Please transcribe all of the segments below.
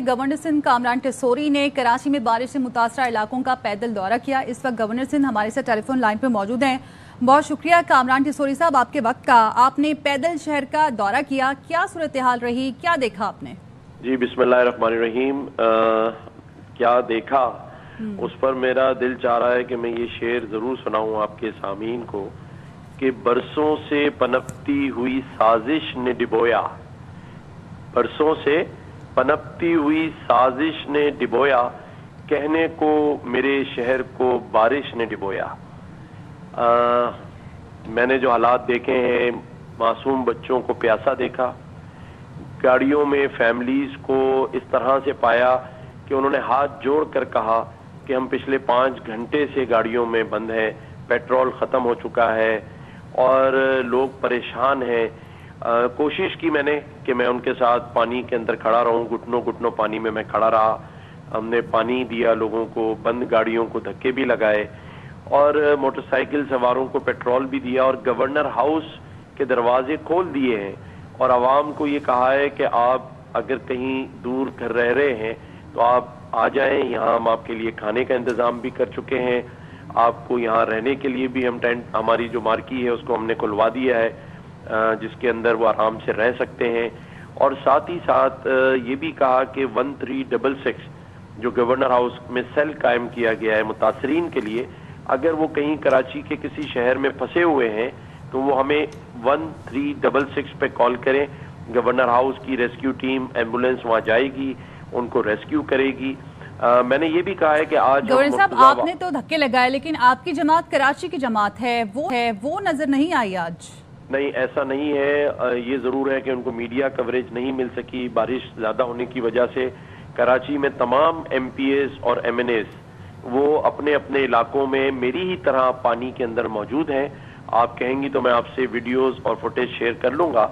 Governor Sindh Kamran Tessori نے کراچی میں بارش سے متاثرہ علاقوں کا پیدل دورہ کیا۔ اس وقت گورنر سندھ ہمارے سے ٹیلی فون لائن پہ موجود ہیں۔ بہت شکریہ کامران ٹیسوری صاحب آپ کے وقت کا۔ آپ نے پیدل شہر کا دورہ کیا، کیا صورتحال رہی، کیا دیکھا آپ نے؟ جی بسم اللہ الرحمن الرحیم۔ کیا دیکھا اس پر میرا دل چاہ رہا ہے کہ میں یہ شعر ضرور سناؤں آپ کے سامعین کو کہ برسوں سے پنپتی ہوئی سازش نے ڈبویا، برسوں سے پنپتی ہوئی سازش نے ڈبویا، کہنے کو میرے شہر کو بارش نے ڈبویا۔ میں نے جو حالات دیکھے ہیں، معصوم بچوں کو پیاسا دیکھا، گاڑیوں میں فیملیز کو اس طرح سے پایا کہ انہوں نے ہاتھ جوڑ کر کہا کہ ہم پچھلے 5 گھنٹے سے گاڑیوں میں بند ہیں، پیٹرول ختم ہو چکا ہے اور لوگ پریشان ہیں۔ کوشش کی میں نے کہ میں ان کے ساتھ پانی کے اندر کھڑا رہوں، گھٹنوں پانی میں کھڑا رہا۔ ہم نے پانی دیا لوگوں کو، بند گاڑیوں کو دھکے بھی لگائے اور موٹر سائیکل سواروں کو پیٹرول بھی دیا اور گورنر ہاؤس کے دروازے کھول دیے ہیں اور عوام کو یہ کہا ہے کہ آپ اگر کہیں دور گھر رہ رہے ہیں تو آپ آ جائیں، یہاں ہم آپ کے لیے کھانے کا انتظام بھی کر چکے ہیں، آپ کو یہاں رہنے کے لیے بھی ہم ٹینٹ، ہماری جو مارکی ہے اس کو ہم نے کھلوا دیا ہے جس کے اندر وہ آرام سے رہ سکتے ہیں۔ اور ساتھ ہی ساتھ یہ بھی کہا کہ 1366 جو گورنر ہاؤس میں سیل قائم کیا گیا ہے متاثرین کے لیے، اگر وہ کہیں کراچی کے کسی شہر میں پھنسے ہوئے ہیں تو وہ ہمیں 1366 پہ کال کریں، گورنر ہاؤس کی ریسکیو ٹیم ایمبولینس وہاں جائے گی، ان کو ریسکیو کرے گی۔ میں نے یہ بھی کہا ہے کہ آج گورنر صاحب آپ نے تو دھکے لگائے لیکن آپ کی جماعت کراچی کی جماعت ہے وہ نظر نہیں آئی آج؟ نہیں، ایسا نہیں ہے۔ یہ ضرور ہے کہ ان کو میڈیا کوریج نہیں مل سکی، بارش زیادہ ہونے کی وجہ سے۔ کراچی میں تمام ایم پی ایز اور ایم این ایز وہ اپنے اپنے علاقوں میں میری ہی طرح پانی کے اندر موجود ہیں۔ آپ کہیں گی تو میں آپ سے ویڈیوز اور فوٹیج شیئر کر لوں گا۔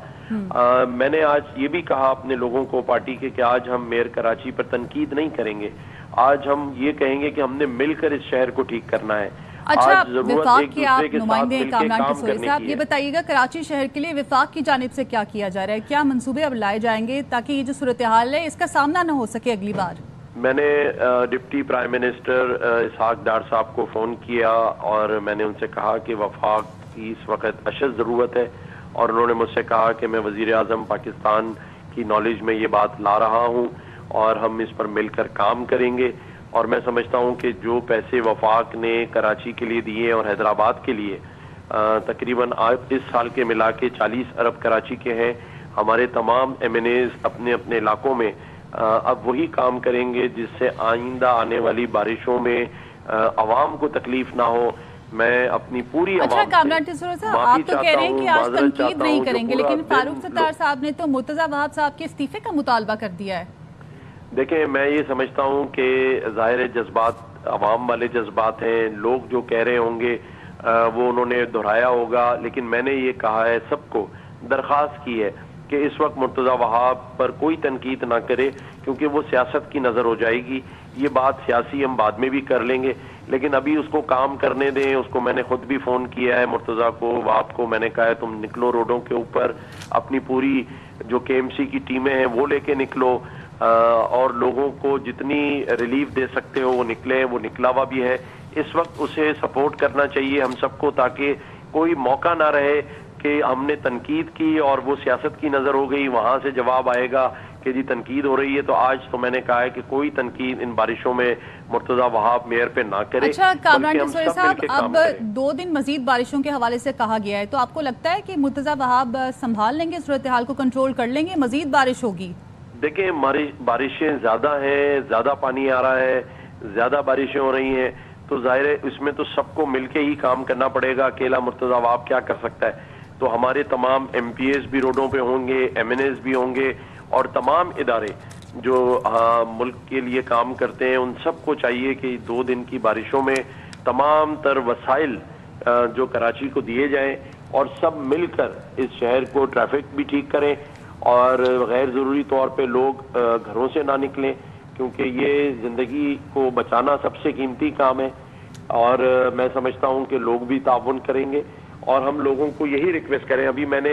میں نے آج یہ بھی کہا اپنے لوگوں کو پارٹی کے کہ آج ہم میئر کراچی پر تنقید نہیں کریں گے، آج ہم یہ کہیں گے کہ ہم نے مل کر اس شہر کو ٹھیک کرنا ہے۔ اچھا، وفاق کے آپ نمائندے ہیں کامران ٹیسوری صاحب، یہ بتائیے گا کراچی شہر کے لیے وفاق کی جانب سے کیا کیا جا رہا ہے؟ کیا منصوبے اب لائے جائیں گے تاکہ یہ جو صورتحال ہے اس کا سامنا نہ ہو سکے اگلی بار؟ میں نے deputy prime minister Ishaq Dar صاحب کو فون کیا اور میں نے ان سے کہا کہ وفاق کی اس وقت اشد ضرورت ہے اور انہوں نے مجھ سے کہا کہ میں وزیر اعظم پاکستان کی نالج میں یہ بات لا رہا ہوں اور ہم اس پر مل کر کام کریں گے۔ اور میں سمجھتا ہوں کہ جو پیسے وفاق نے کراچی کے لیے دیے اور حیدرآباد کے لیے تقریباً اس سال کے ملا کے 40 ارب کراچی کے ہیں، ہمارے تمام ایم این ایز اپنے اپنے علاقوں میں اب وہی کام کریں گے جس سے آئندہ آنے والی بارشوں میں عوام کو تکلیف نہ ہو۔ میں اپنی پوری عوام اچھا کامران ٹیسوری صاحب، آپ تو کہہ رہے ہیں کہ آج تنقید نہیں کریں گے لیکن فاروق ستار صاحب نے تو مرتضی وہاب صاحب کے استعفے کا مطالبہ کر دیا ہے۔ دیکھیں، میں یہ سمجھتا ہوں کہ ظاہر جذبات عوام والے جذبات ہیں، لوگ جو کہہ رہے ہوں گے وہ انہوں نے دہرایا ہوگا، لیکن میں نے یہ کہا ہے، سب کو درخواست کی ہے کہ اس وقت مرتضی وہاب پر کوئی تنقید نہ کرے کیونکہ وہ سیاست کی نظر ہو جائے گی۔ یہ بات سیاسی ہم بعد میں بھی کر لیں گے لیکن ابھی اس کو کام کرنے دیں۔ اس کو میں نے خود بھی فون کیا ہے، مرتضی کو، وہاب کو، میں نے کہا ہے تم نکلو روڈوں کے اوپر، اپنی پوری جو کے ایم سی کی ٹیمیں ہیں وہ لے کے نکلو اور لوگوں کو جتنی ریلیف دے سکتے ہو وہ نکلے۔ وہ نکلا ہوا بھی ہے، اس وقت اسے سپورٹ کرنا چاہیے ہم سب کو تاکہ کوئی موقع نہ رہے کہ ہم نے تنقید کی اور وہ سیاست کی نظر ہو گئی، وہاں سے جواب آئے گا کہ جی تنقید ہو رہی ہے۔ تو آج تو میں نے کہا ہے کہ کوئی تنقید ان بارشوں میں مرتضی وہاب میئر پہ نہ کرے۔ اچھا کامران ٹیسوری صاحب، اب 2 دن مزید بارشوں کے حوالے سے کہا گیا ہے، تو آپ کو لگتا ہے کہ مرتضی وہاب سنبھال لیں گے، صورتحال کو کنٹرول کر لیں گے، مزید بارش ہوگی؟ دیکھیں، بارشیں زیادہ ہیں، زیادہ پانی آ رہا ہے، زیادہ بارشیں ہو رہی ہیں تو ظاہر ہے اس میں تو سب کو مل کے ہی کام کرنا پڑے گا، اکیلا مرتضی وہاب کیا کر سکتا ہے؟ تو ہمارے تمام ایم پی ایز بھی روڈوں پہ ہوں گے، ایم این ایز بھی ہوں گے اور تمام ادارے جو ملک کے لیے کام کرتے ہیں ان سب کو چاہیے کہ 2 دن کی بارشوں میں تمام تر وسائل جو کراچی کو دیے جائیں اور سب مل کر اس شہر کو ٹریفک بھی ٹھیک کریں اور غیر ضروری طور پہ لوگ گھروں سے نہ نکلیں کیونکہ یہ زندگی کو بچانا سب سے قیمتی کام ہے اور میں سمجھتا ہوں کہ لوگ بھی تعاون کریں گے اور ہم لوگوں کو یہی ریکویسٹ کریں۔ ابھی میں نے